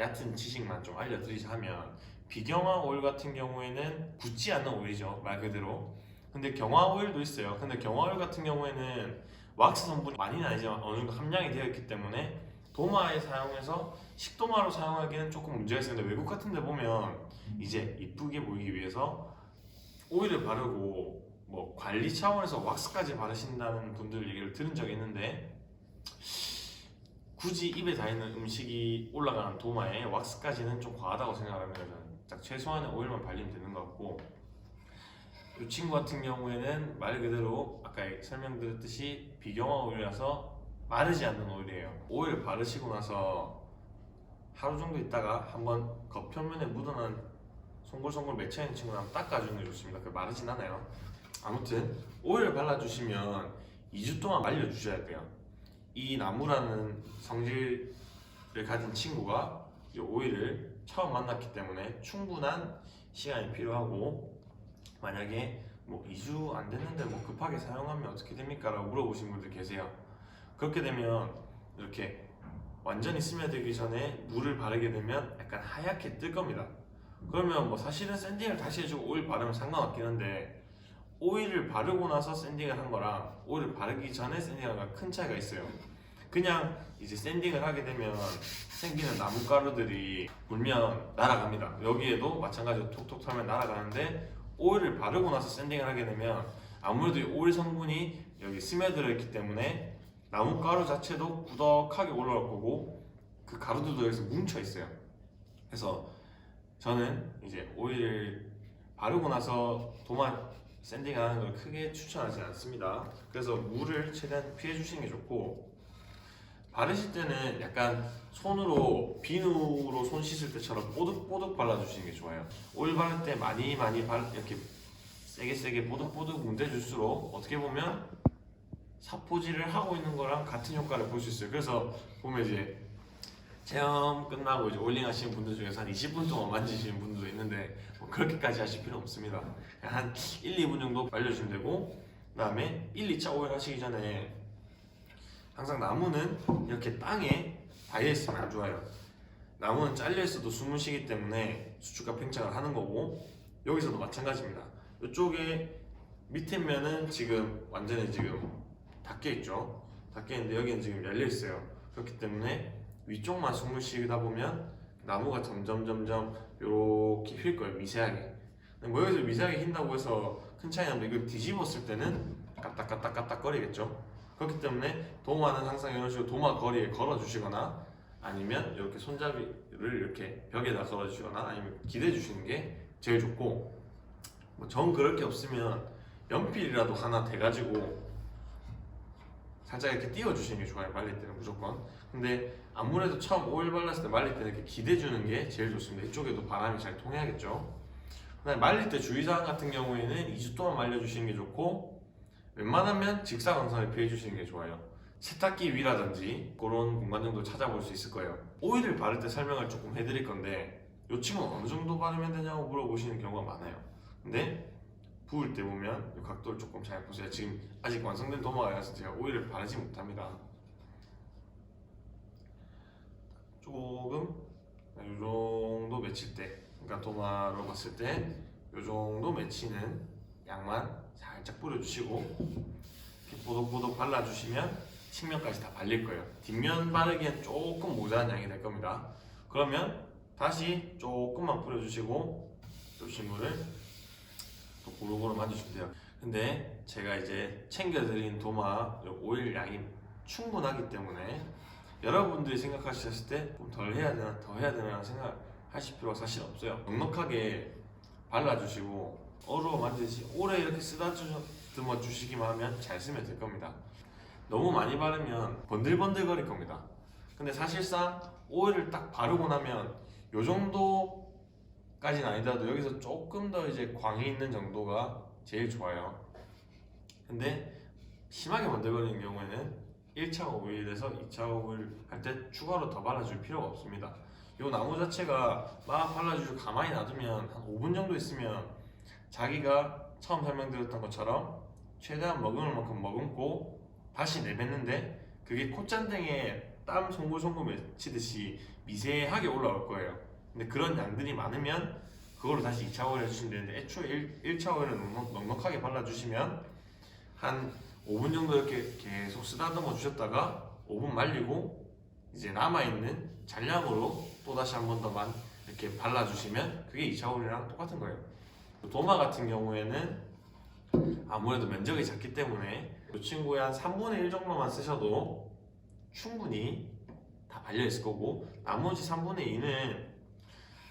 얕은 지식만 좀 알려드리자면, 비경화 오일 같은 경우에는 굳지 않는 오일이죠, 말 그대로. 근데 경화 오일도 있어요. 근데 경화 오일 같은 경우에는 왁스 성분이 많이는 아니지만 어느 정도 함량이 되어 있기 때문에 도마에 사용해서 식도마로 사용하기는 조금 문제가 있습니다. 외국 같은 데 보면 이제 이쁘게 보이기 위해서 오일을 바르고 뭐 관리 차원에서 왁스까지 바르신다는 분들 얘기를 들은 적이 있는데, 굳이 입에 닿는 음식이 올라가는 도마에 왁스까지는 좀 과하다고 생각합니다. 저는 딱 최소한의 오일만 발리면 되는 것 같고, 이 친구 같은 경우에는 말 그대로 아까 설명드렸듯이 비경화 오일이라서 마르지 않는 오일이에요. 오일 바르시고 나서 하루 정도 있다가 한번 겉표면에 묻어난 송골송골 맺혀있는 친구는 한번 닦아주는 게 좋습니다. 그 마르진 않아요. 아무튼 오일을 발라주시면 2주 동안 말려주셔야 돼요. 이 나무라는 성질을 가진 친구가 이 오일을 처음 만났기 때문에 충분한 시간이 필요하고, 만약에 뭐 2주 안 됐는데 뭐 급하게 사용하면 어떻게 됩니까? 라고 물어보신 분들 계세요. 그렇게 되면 이렇게 완전히 스며들기 전에 물을 바르게 되면 약간 하얗게 뜰 겁니다. 그러면 뭐 사실은 샌딩을 다시 해주고 오일 바르면 상관없긴 한데, 오일을 바르고 나서 샌딩을 한 거랑 오일을 바르기 전에 샌딩한 거랑 큰 차이가 있어요. 그냥 이제 샌딩을 하게 되면 생기는 나뭇가루들이 불면 날아갑니다. 여기에도 마찬가지로 톡톡 털면 날아가는데, 오일을 바르고 나서 샌딩을 하게 되면 아무래도 이 오일 성분이 여기 스며들어 있기 때문에 나뭇가루 자체도 꾸덕하게 올라올 거고, 그 가루들도 여기서 뭉쳐 있어요. 그래서 저는 이제 오일을 바르고 나서 도마 샌딩을 하는 걸 크게 추천하지 않습니다. 그래서 물을 최대한 피해 주시는 게 좋고, 바르실 때는 약간 손으로 비누로 손 씻을 때처럼 뽀득뽀득 발라주시는 게 좋아요. 오일 바를 때 많이 이렇게 세게 뽀득뽀득 문대줄수록 어떻게 보면 사포질을 하고 있는 거랑 같은 효과를 볼 수 있어요. 그래서 보면 이제 체험 끝나고 이제 오일링 하시는 분들 중에서 한 20분 동안 만지시는 분들도 있는데, 뭐 그렇게까지 하실 필요 없습니다. 한 1, 2분 정도 말려주면 되고, 그 다음에 1, 2차 오일 하시기 전에 항상 나무는 이렇게 땅에 닿여 있으면 안 좋아요. 나무는 잘려 있어도 숨을 쉬기 때문에 수축과 팽창을 하는 거고, 여기서도 마찬가지입니다. 이쪽에 밑에 면은 지금 완전히 지금 닫혀 있죠. 닫혀 있는데 여기는 지금 열려 있어요. 그렇기 때문에 위쪽만 숨을 쉬다 보면 나무가 점점 이렇게 휠 거예요, 미세하게. 뭐 여기서 미세하게 휜다고 해서 큰 차이 나는데, 이걸 뒤집었을 때는 까딱까딱 거리겠죠. 그렇기 때문에 도마는 항상 이런 식으로 도마 거리에 걸어 주시거나, 아니면 이렇게 손잡이를 이렇게 벽에다 걸어 주시거나, 아니면 기대 주시는 게 제일 좋고, 뭐 정 그럴 게 없으면 연필이라도 하나 대가지고 살짝 이렇게 띄워 주시는 게 좋아요, 말릴 때는 무조건. 근데 아무래도 처음 오일 발랐을 때 말릴 때는 이렇게 기대 주는 게 제일 좋습니다. 이쪽에도 바람이 잘 통해야겠죠. 그다음에 말릴 때 주의사항 같은 경우에는 2주 동안 말려주시는 게 좋고, 웬만하면 직사광선을 피해주시는 게 좋아요. 세탁기 위라든지 그런 공간 정도 찾아볼 수 있을 거예요. 오일을 바를 때 설명을 조금 해드릴 건데, 이 친구는 어느 정도 바르면 되냐고 물어보시는 경우가 많아요. 근데 부을 때 보면 이 각도를 조금 잘 보세요. 지금 아직 완성된 도마가 아니라서 제가 오일을 바르지 못합니다. 조금 이 정도 맺힐 때, 그러니까 도마로 봤을 때 이 정도 맺히는 양만 살짝 뿌려주시고, 이렇게 보독보독 발라주시면 측면까지 다 발릴 거예요. 뒷면 바르기엔 조금 모자란 양이 될 겁니다. 그러면 다시 조금만 뿌려주시고 이 친구를 또 고루고루 만져주면 돼요. 근데 제가 이제 챙겨드린 도마 오일 양이 충분하기 때문에 여러분들이 생각하셨을 때 좀 덜 해야 되나 더 해야 되나 생각하실 필요가 사실 없어요. 넉넉하게 발라주시고 어루어 만지듯이 오래 이렇게 쓰다듬어 주시기만 하면 잘 쓰면 될 겁니다. 너무 많이 바르면 번들번들거릴 겁니다. 근데 사실상 오일을 딱 바르고 나면 요 정도까지는 아니더라도 여기서 조금 더 이제 광이 있는 정도가 제일 좋아요. 근데 심하게 번들거리는 경우에는 1차 오일에서 2차 오일 할 때 추가로 더 발라줄 필요가 없습니다. 이 나무 자체가 막 발라주고 가만히 놔두면 한 5분 정도 있으면 자기가 처음 설명드렸던 것처럼 최대한 머금을 만큼 머금고 다시 내뱉는데, 그게 콧잔등에 땀 송골송골 맺히듯이 미세하게 올라올 거예요. 근데 그런 양들이 많으면 그걸로 다시 2차 오일 해주시면 되는데, 애초에 1차 오일을 넉넉하게 발라주시면 한 5분 정도 이렇게 계속 쓰다듬어 주셨다가 5분 말리고 이제 남아있는 잔량으로 또 다시 한 번 더만 이렇게 발라주시면 그게 2차 오일이랑 똑같은 거예요. 도마 같은 경우에는 아무래도 면적이 작기 때문에 이 친구의 한 3분의 1 정도만 쓰셔도 충분히 다 발려 있을 거고, 나머지 3분의 2는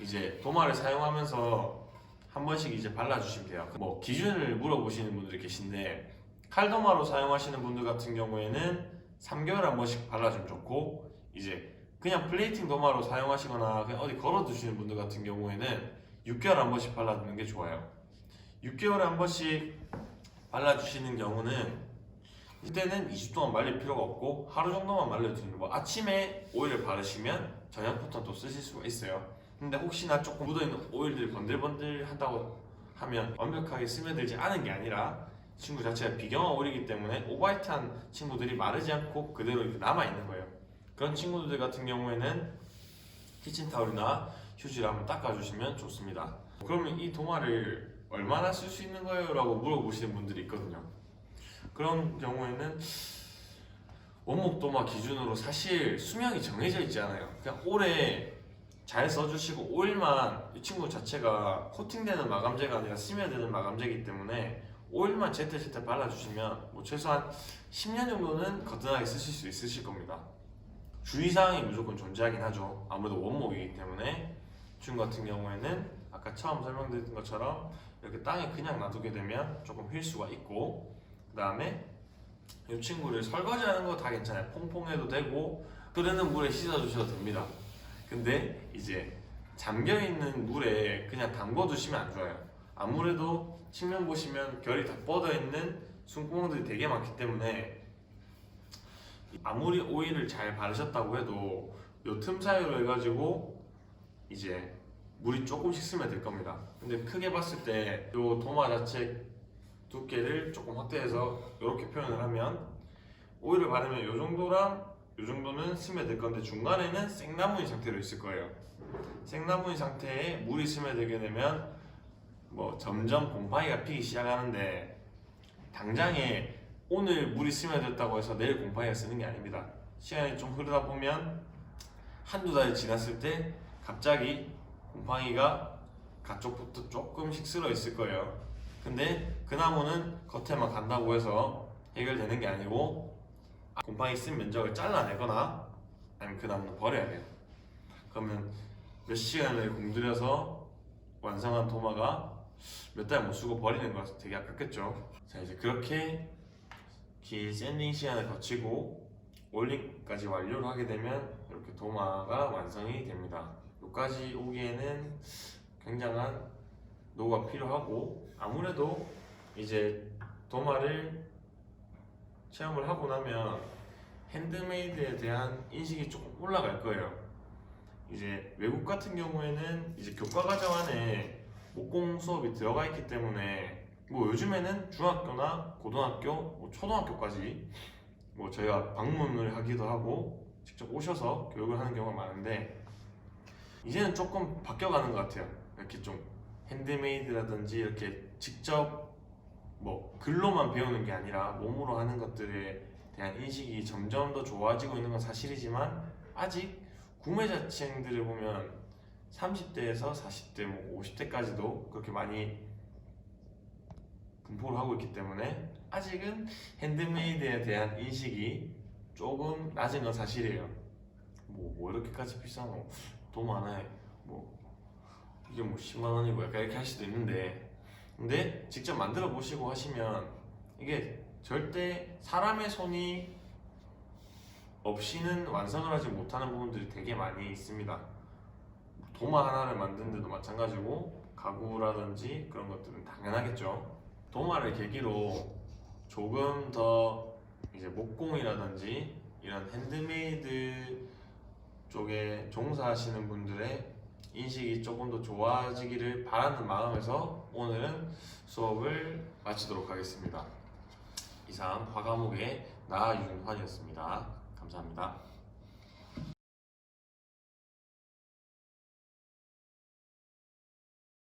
이제 도마를 사용하면서 한 번씩 이제 발라주시면 돼요. 뭐 기준을 물어보시는 분들이 계신데, 칼도마로 사용하시는 분들 같은 경우에는 3개월에 한 번씩 발라주면 좋고, 이제 그냥 플레이팅 도마로 사용하시거나 그냥 어디 걸어 두시는 분들 같은 경우에는 6개월에 한 번씩 발라주는 게 좋아요. 6개월에 한 번씩 발라주시는 경우는 그때는 2주 동안 말릴 필요가 없고 하루 정도만 말려주는 거. 아침에 오일을 바르시면 저녁부터 또 쓰실 수가 있어요. 근데 혹시나 조금 묻어있는 오일들이 번들번들 한다고 하면 완벽하게 스며들지 않은 게 아니라 친구 자체가 비경화 오일이기 때문에 오버화이트한 친구들이 마르지 않고 그대로 이렇게 남아있는 거예요. 그런 친구들 같은 경우에는 키친타올이나 휴지를 한번 닦아주시면 좋습니다. 그러면 이 도마를 얼마나 쓸 수 있는 거예요? 라고 물어보시는 분들이 있거든요. 그런 경우에는 원목 도마 기준으로 사실 수명이 정해져 있지 않아요. 그냥 오래 잘 써주시고, 오일만, 이 친구 자체가 코팅되는 마감재가 아니라 스며드는 마감재이기 때문에 오일만 제때제때 발라주시면 뭐 최소한 10년 정도는 거뜬하게 쓰실 수 있으실 겁니다. 주의사항이 무조건 존재하긴 하죠. 아무래도 원목이기 때문에. 이 친구 같은 경우에는 아까 처음 설명드린 것처럼 이렇게 땅에 그냥 놔두게 되면 조금 휠 수가 있고, 그 다음에 이 친구를 설거지하는 거 다 괜찮아요. 퐁퐁해도 되고 흐르는 물에 씻어주셔도 됩니다. 근데 이제 잠겨있는 물에 그냥 담궈 두시면 안 좋아요. 아무래도 측면 보시면 결이 다 뻗어있는 숨구멍들이 되게 많기 때문에 아무리 오일을 잘 바르셨다고 해도 요 틈 사이로 해가지고 이제 물이 조금씩 스며들 겁니다. 근데 크게 봤을 때 요 도마 자체 두께를 조금 확대해서 이렇게 표현을 하면 오일을 바르면 요 정도랑 요 정도는 스며들 건데, 중간에는 생나무인 상태로 있을 거예요. 생나무인 상태에 물이 스며들게 되면 뭐 점점 곰팡이가 피기 시작하는데, 당장에 오늘 물이 스며들었다고 해서 내일 곰팡이가 쓰는 게 아닙니다. 시간이 좀 흐르다 보면 한두 달이 지났을 때 갑자기 곰팡이가 가쪽부터 조금씩 쓸어 있을 거예요. 근데 그 나무는 겉에만 간다고 해서 해결되는 게 아니고, 곰팡이 쓴 면적을 잘라내거나 아니면 그 나무는 버려야 돼요. 그러면 몇 시간을 공들여서 완성한 도마가 몇 달 못 쓰고 버리는 거라서 되게 아깝겠죠. 자, 이제 그렇게 긴 샌딩 시간을 거치고 올링까지 완료를 하게 되면 이렇게 도마가 완성이 됩니다. 여기까지 오기에는 굉장한 노고가 필요하고, 아무래도 이제 도마를 체험을 하고 나면 핸드메이드에 대한 인식이 조금 올라갈 거예요. 이제 외국 같은 경우에는 이제 교과 과정 안에 목공 수업이 들어가 있기 때문에 뭐 요즘에는 중학교나 고등학교, 뭐 초등학교까지 뭐 저희가 방문을 하기도 하고 직접 오셔서 교육을 하는 경우가 많은데, 이제는 조금 바뀌어가는 것 같아요. 이렇게 좀 핸드메이드라든지 이렇게 직접 뭐 글로만 배우는 게 아니라 몸으로 하는 것들에 대한 인식이 점점 더 좋아지고 있는 건 사실이지만, 아직 구매자층들을 보면 30대에서 40대, 뭐 50대까지도 그렇게 많이 분포를 하고 있기 때문에 아직은 핸드메이드에 대한 인식이 조금 낮은 건 사실이에요. 뭐 이렇게까지 비싼 거 도마 하나에 뭐 이게 뭐 10만 원이고 약간 이렇게 할 수도 있는데, 근데 직접 만들어 보시고 하시면 이게 절대 사람의 손이 없이는 완성을 하지 못하는 부분들이 되게 많이 있습니다. 도마 하나를 만드는데도 마찬가지고 가구라든지 그런 것들은 당연하겠죠. 도마를 계기로 조금 더 이제 목공이라든지 이런 핸드메이드 쪽에 종사하시는 분들의 인식이 조금 더 좋아지기를 바라는 마음에서 오늘은 수업을 마치도록 하겠습니다. 이상 화과목의 나윤환이었습니다. 감사합니다.